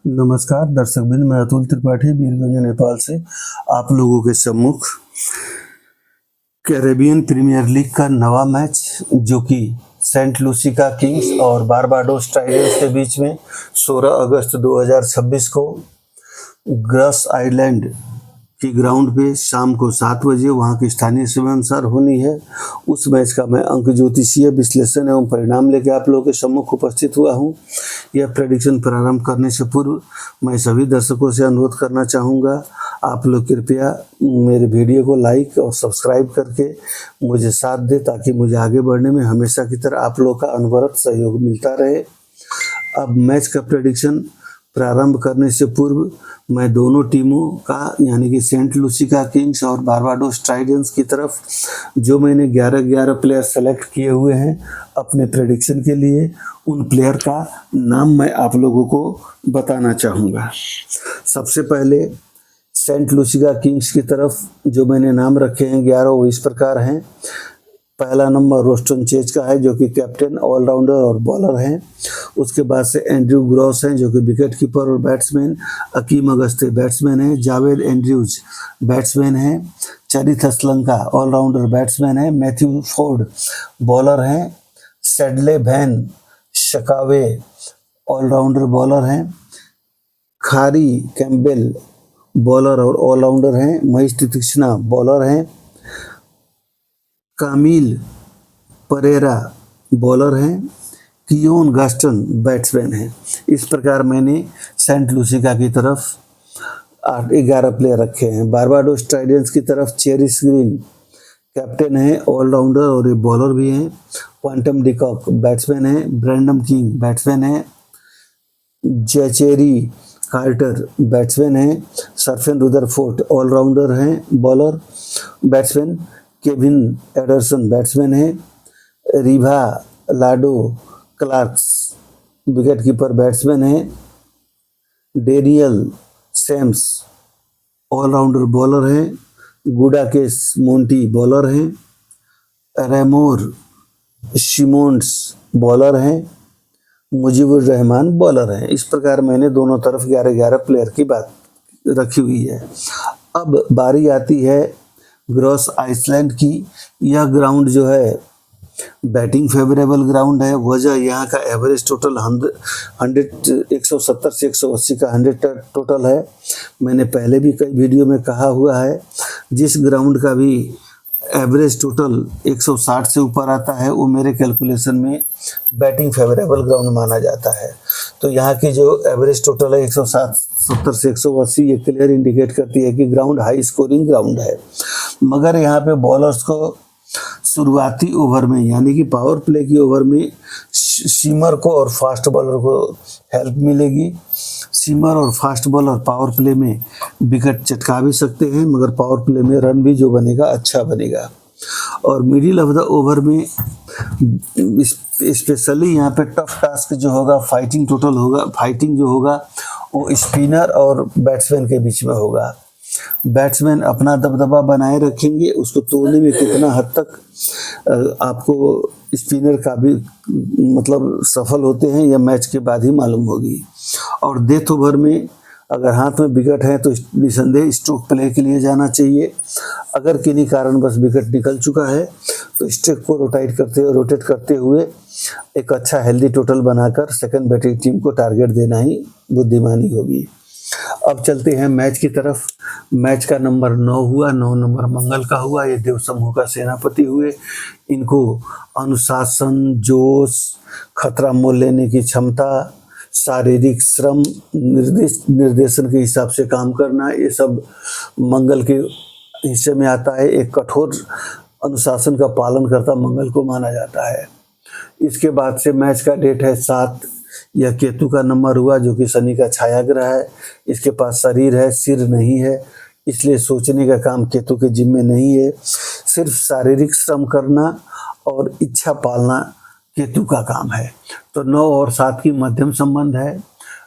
नमस्कार दर्शकबिंद, मैं अतुल त्रिपाठी वीरगंज नेपाल से आप लोगों के सम्मुख कैरेबियन प्रीमियर लीग का नवा मैच जो कि सेंट लूसिया किंग्स और बारबाडोस टाइगर्स के बीच में 16 अगस्त 2026 को ग्रॉस आइलैंड की ग्राउंड पे शाम को 7 बजे वहां की स्थानीय समय अनुसार होनी है। उस मैच का मैं अंक ज्योतिषीय विश्लेषण एवं परिणाम लेकर आप लोगों के सम्मुख उपस्थित हुआ हूं। यह प्रेडिक्शन प्रारंभ करने से पूर्व मैं सभी दर्शकों से अनुरोध करना चाहूँगा, आप लोग कृपया मेरे वीडियो को लाइक और सब्सक्राइब करके मुझे साथ दें ताकि मुझे आगे बढ़ने में हमेशा की तरह आप लोग का अनवरत सहयोग मिलता रहे। अब मैच का प्रेडिक्शन प्रारंभ करने से पूर्व मैं दोनों टीमों का यानी कि सेंट लूसिया किंग्स और बारबाडोस टाइगर्स की तरफ जो मैंने 11 प्लेयर सेलेक्ट किए हुए हैं अपने प्रेडिक्शन के लिए, उन प्लेयर का नाम मैं आप लोगों को बताना चाहूँगा। सबसे पहले सेंट लूसिया किंग्स की तरफ जो मैंने नाम रखे हैं 11 वो इस प्रकार हैं। पहला नंबर रोस्टन चेज का है जो कि कैप्टन, ऑलराउंडर और बॉलर हैं। उसके बाद से एंड्रयू ग्रॉस हैं जो कि विकेट कीपर और बैट्समैन। अकीम अगस्ती बैट्समैन हैं। जावेद एंड्रयूज बैट्समैन हैं। चरित असलंका ऑलराउंडर बैट्समैन हैं। मैथ्यू फोर्ड बॉलर हैं। सैडले वैन शकावे ऑलराउंडर बॉलर हैं। खारी कैम्पबेल बॉलर और ऑलराउंडर हैं। महेश तीक्ष्णा बॉलर हैं। कामिल परेरा बॉलर हैं। कियोन गास्टन बैट्समैन हैं। इस प्रकार मैंने सेंट लूसिया की तरफ 11 प्लेयर रखे हैं। बारबाडोस टाइगर्स की तरफ चेरिस ग्रीन कैप्टन है, ऑलराउंडर और ये बॉलर भी हैं। क्वांटम डिकॉक बैट्समैन हैं। ब्रैंडम किंग बैट्समैन हैं। जैचेरी कार्टर बैट्समैन हैं। सरफेन रुदरफोर्ड ऑलराउंडर हैं, bowler batsman. Kevin Anderson batsman हैं। रिभा लाडो क्लार्क्स विकेट कीपर बैट्समैन हैं। डेनियल सैम्स ऑलराउंडर बॉलर हैं। गुडाकेस मोंटी बॉलर हैं। रेमोर शिमोन्स बॉलर हैं। मुजीबुर रहमान बॉलर हैं। इस प्रकार मैंने दोनों तरफ 11 प्लेयर की बात रखी हुई है। अब बारी आती है ग्रॉस आइलैंड की। यह ग्राउंड जो है बैटिंग फेवरेबल ग्राउंड है। वजह यहाँ का एवरेज टोटल 170 से 180 का 100 टोटल है। मैंने पहले भी कई वीडियो में कहा हुआ है, जिस ग्राउंड का भी एवरेज टोटल 160 से ऊपर आता है वो मेरे कैलकुलेशन में बैटिंग फेवरेबल ग्राउंड माना जाता है। तो यहाँ की जो एवरेज टोटल है 170 से 180, ये क्लियर इंडिकेट करती है कि ग्राउंड हाई स्कोरिंग ग्राउंड है। मगर यहाँ पे बॉलर्स को शुरुआती ओवर में यानी कि पावर प्ले की ओवर में सीमर को और फास्ट बॉलर को हेल्प मिलेगी। सीमर और फास्ट बॉलर पावर प्ले में विकेट चटका भी सकते हैं, मगर पावर प्ले में रन भी जो बनेगा अच्छा बनेगा। और मिडिल ऑफ द ओवर में स्पेशली यहाँ पे टफ टास्क जो होगा, फाइटिंग टोटल होगा, फाइटिंग जो होगा वो स्पिनर और बैट्समैन के बीच में होगा। बैट्समैन अपना दबदबा बनाए रखेंगे, उसको तोड़ने में कितना हद तक आपको स्पिनर का भी मतलब सफल होते हैं यह मैच के बाद ही मालूम होगी। और डेथ ओवर में अगर हाथ में विकेट है तो निसंदेह स्ट्रोक प्ले के लिए जाना चाहिए। अगर किन्हीं कारण बस विकेट निकल चुका है तो स्ट्रोक को रोटेट करते हुए एक अच्छा हेल्दी टोटल बनाकर सेकंड बैटिंग टीम को टारगेट देना ही बुद्धिमानी होगी। अब चलते हैं मैच की तरफ। मैच का नंबर 9 हुआ, 9 नंबर मंगल का हुआ। ये देव समूह का सेनापति हुए। इनको अनुशासन, जोश, खतरा मोल लेने की क्षमता, शारीरिक श्रम, निर्देशन के हिसाब से काम करना, ये सब मंगल के हिस्से में आता है। एक कठोर अनुशासन का पालन करता मंगल को माना जाता है। इसके बाद से मैच का डेट है 7। यह केतु का नंबर हुआ जो कि शनि का छाया ग्रह है। इसके पास शरीर है, सिर नहीं है, इसलिए सोचने का काम केतु के जिम्मे नहीं है। सिर्फ शारीरिक श्रम करना और इच्छा पालना केतु का काम है। तो 9 और 7 की मध्यम संबंध है।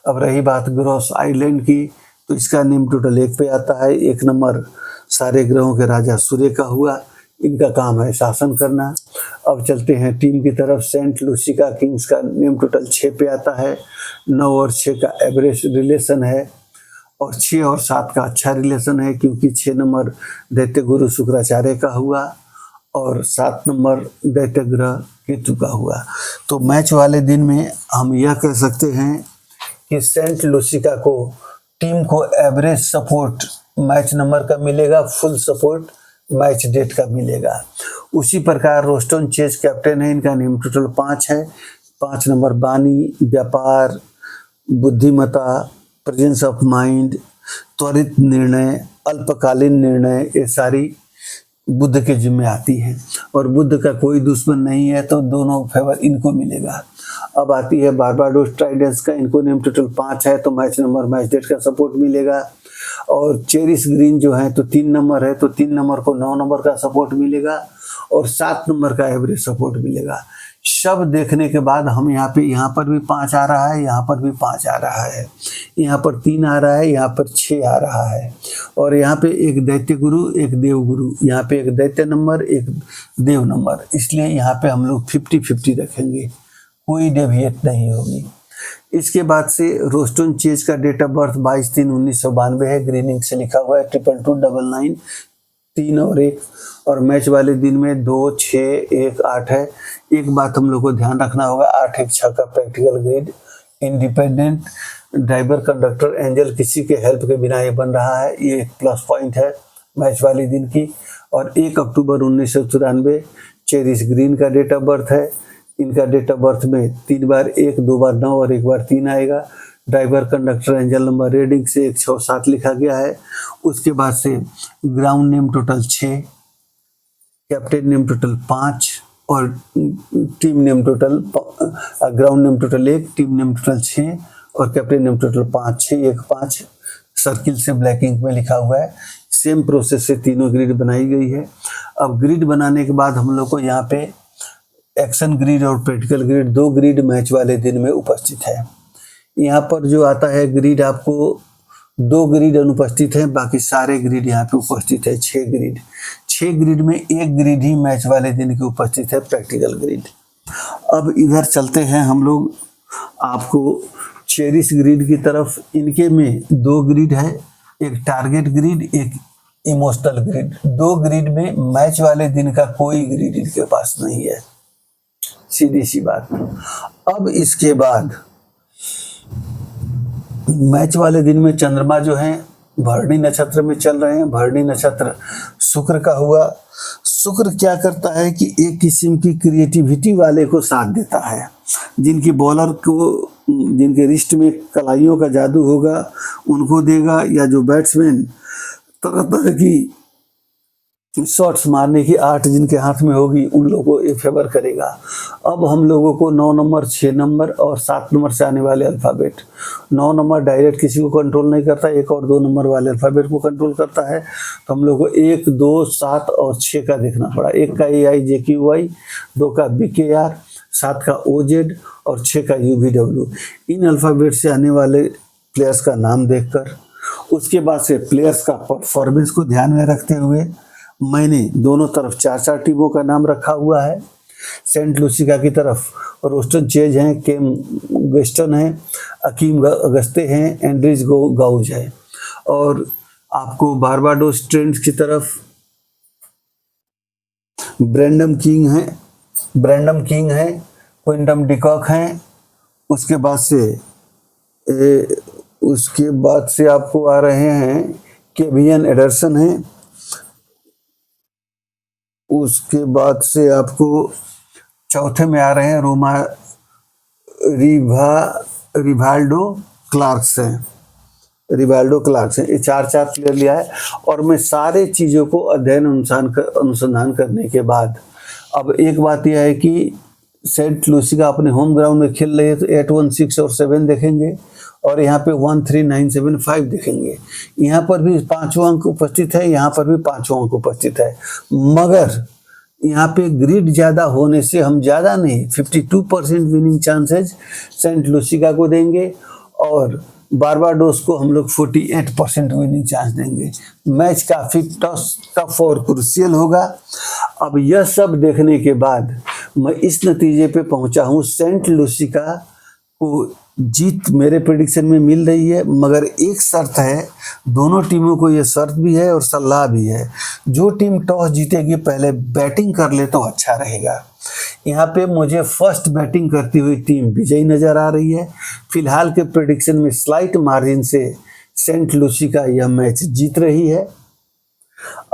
अब रही बात ग्रॉस आइलैंड की, तो इसका नेम टोटल 1 पे आता है। 1 नंबर सारे ग्रहों के राजा सूर्य का हुआ। इनका काम है शासन करना। अब चलते हैं टीम की तरफ। सेंट लूसिया किंग्स का नेम टोटल 6 पे आता है। 9 और 6 का एवरेज रिलेशन है और 6 और 7 का अच्छा रिलेशन है, क्योंकि 6 नंबर दैत्य गुरु शुक्राचार्य का हुआ और 7 नंबर दैत्य ग्रह केतु का हुआ। तो मैच वाले दिन में हम यह कह सकते हैं कि सेंट लूसिया को टीम को एवरेज सपोर्ट मैच नंबर का मिलेगा, फुल सपोर्ट मैच डेट का मिलेगा। उसी प्रकार रोस्टन चेज कैप्टन है, इनका नेम टोटल 5 है। 5 नंबर बानी, व्यापार, बुद्धिमता, प्रेजेंस ऑफ माइंड, त्वरित निर्णय, अल्पकालीन निर्णय, ये सारी बुध के जिम्मे आती है और बुध का कोई दुश्मन नहीं है, तो दोनों फेवर इनको मिलेगा। अब आती है बारबाडोस ट्राइडेंट्स का, इनको नेम टोटल 5 है, तो मैच नंबर मैच डेट का सपोर्ट मिलेगा। और चेरिस ग्रीन जो है तो 3 नंबर है, तो 3 नंबर को 9 नंबर का सपोर्ट मिलेगा और 7 नंबर का एवरेज सपोर्ट मिलेगा। सब देखने के बाद हम यहाँ पर भी 5 आ रहा है, यहाँ पर भी 5 आ रहा है, यहाँ पर 3 आ रहा है, यहाँ पर 6 आ रहा है और यहाँ पे एक दैत्य गुरु, एक देव गुरु, यहाँ पे एक दैत्य नंबर, एक देव नंबर, इसलिए यहाँ पे हम लोग 50-50 रखेंगे, कोई डेविएट नहीं होगी। इसके बाद से रोस्टन चेज का डेट ऑफ बर्थ 22/3/1992 है, ग्रीनिंग से लिखा हुआ है, 222299, 3 और 1 और मैच वाले दिन में 2, 6, 1, 8 है। एक बात हम लोग को ध्यान रखना होगा, 8, 1, 6 का practical grade, independent, driver, conductor, angel, किसी के हेल्प के बिना ये बन रहा है, ये एक प्लस पॉइंट है मैच वाले दिन की। और 1 अक्टूबर 1994 चेरिस ग्रीन का डेट ऑफ बर्थ है। इनका डेट ऑफ बर्थ में 3 बार 1, 2 बार 9 और 1 बार 3 आएगा। Driver, conductor, angel number, reading से 1, 6, 7 लिखा गया है। उसके बाद से ground name total 6, captain name total 5 और team name total ground name total 1, team name total 6 और कैप्टन नेम टोटल 5, 6, 1, 5 सर्किल से ब्लैक इंक में लिखा हुआ है। सेम प्रोसेस से तीनों ग्रिड बनाई गई है। अब ग्रिड बनाने के बाद हम लोग को यहाँ पे एक्शन ग्रिड और प्रैक्टिकल ग्रिड, 2 ग्रिड मैच वाले दिन में उपस्थित है। यहाँ पर जो आता है ग्रिड, आपको 2 ग्रिड अनुपस्थित हैं, बाकी सारे ग्रिड यहाँ पे उपस्थित है। 6 ग्रिड, 6 ग्रिड में 1 ग्रिड ही मैच वाले दिन की उपस्थित है, प्रैक्टिकल ग्रिड। अब इधर चलते हैं हम लोग आपको चेरिस ग्रिड की तरफ। इनके में 2 ग्रिड है, एक टारगेट ग्रिड, एक इमोशनल ग्रिड। 2 ग्रिड में मैच वाले दिन का कोई ग्रिड इनके पास नहीं है, सीधी सी बात। अब इसके बाद मैच वाले दिन में चंद्रमा जो है भरणी नक्षत्र में चल रहे हैं। भरणी नक्षत्र शुक्र का हुआ। शुक्र क्या करता है कि एक किस्म की क्रिएटिविटी वाले को साथ देता है। जिनकी बॉलर को, जिनके रिस्ट में कलाइयों का जादू होगा उनको देगा, या जो बैट्समैन तरह तरह की शॉट्स मारने की आर्ट जिनके हाथ में होगी उन लोगों को ये फेवर करेगा। अब हम लोगों को 9 नंबर, 6 नंबर और 7 नंबर से आने वाले अल्फ़ाबेट, 9 नंबर डायरेक्ट किसी को कंट्रोल नहीं करता, 1 और 2 नंबर वाले अल्फ़ाबेट को कंट्रोल करता है। तो हम लोग को 1, 2, 7 और 6 का देखना पड़ा। 1 का AIJQY, 2 का BKR, 7 का OZ और 6 का UVW। इन अल्फ़ाबेट से आने वाले प्लेयर्स का नाम देखकर, उसके बाद से प्लेयर्स का परफॉर्मेंस को ध्यान में रखते हुए मैंने दोनों तरफ 4-4 टीमों का नाम रखा हुआ है। सेंट लूसिया की तरफ रोस्टन चेज हैं, केम गेस्टन हैं, अकीम अगस्ते हैं, एंड्रिज गाउज है। और आपको बारबाडोस ट्रेंड्स की तरफ ब्रैंडम किंग है, क्विंटम डिकॉक हैं। उसके बाद से आपको आ रहे हैं केवियन एडरसन हैं। उसके बाद से आपको चौथे में आ रहे हैं रिवाल्डो क्लार्क्स हैं। ये 4 प्लेयर लिया है। और मैं सारे चीज़ों को अध्ययन अनुसंधान करने के बाद अब एक बात यह है कि सेंट लूसिया अपने होम ग्राउंड में खेल रही है, तो 8, 1, 6 और 7 देखेंगे और यहाँ पे 1, 3, 9, 7, 5 देखेंगे। यहाँ पर भी 5वां अंक उपस्थित है, यहाँ पर भी 5वां अंक उपस्थित है। मगर यहाँ पे ग्रिड ज़्यादा होने से हम ज़्यादा नहीं, 52% विनिंग चांसेस सेंट लूसिया को देंगे और बारबाडोस को हम लोग 48% विनिंग चांस देंगे। मैच काफ़ी टफ और क्रूशियल होगा। अब यह सब देखने के बाद मैं इस नतीजे पे पहुंचा हूं, सेंट लूसिया को जीत मेरे प्रेडिक्शन में मिल रही है, मगर एक शर्त है, दोनों टीमों को ये शर्त भी है और सलाह भी है, जो टीम टॉस जीतेगी पहले बैटिंग कर ले तो अच्छा रहेगा। यहाँ पे मुझे फर्स्ट बैटिंग करती हुई टीम विजयी नज़र आ रही है। फिलहाल के प्रेडिक्शन में स्लाइट मार्जिन से सेंट लूसिया यह मैच जीत रही है,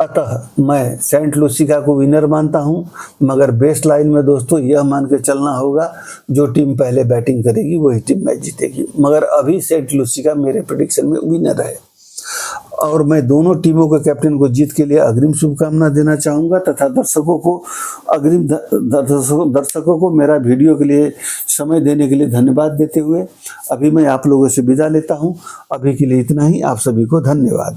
अतः मैं सेंट लूसिया को विनर मानता हूं, मगर बेस्ट लाइन में दोस्तों यह मान के चलना होगा जो टीम पहले बैटिंग करेगी वही टीम मैच जीतेगी, मगर अभी सेंट लूसिया मेरे प्रेडिक्शन में विनर है। और मैं दोनों टीमों के कैप्टन को जीत के लिए अग्रिम शुभकामना देना चाहूँगा तथा दर्शकों को मेरा वीडियो के लिए समय देने के लिए धन्यवाद देते हुए अभी मैं आप लोगों से विदा लेता हूँ। अभी के लिए इतना ही, आप सभी को धन्यवाद।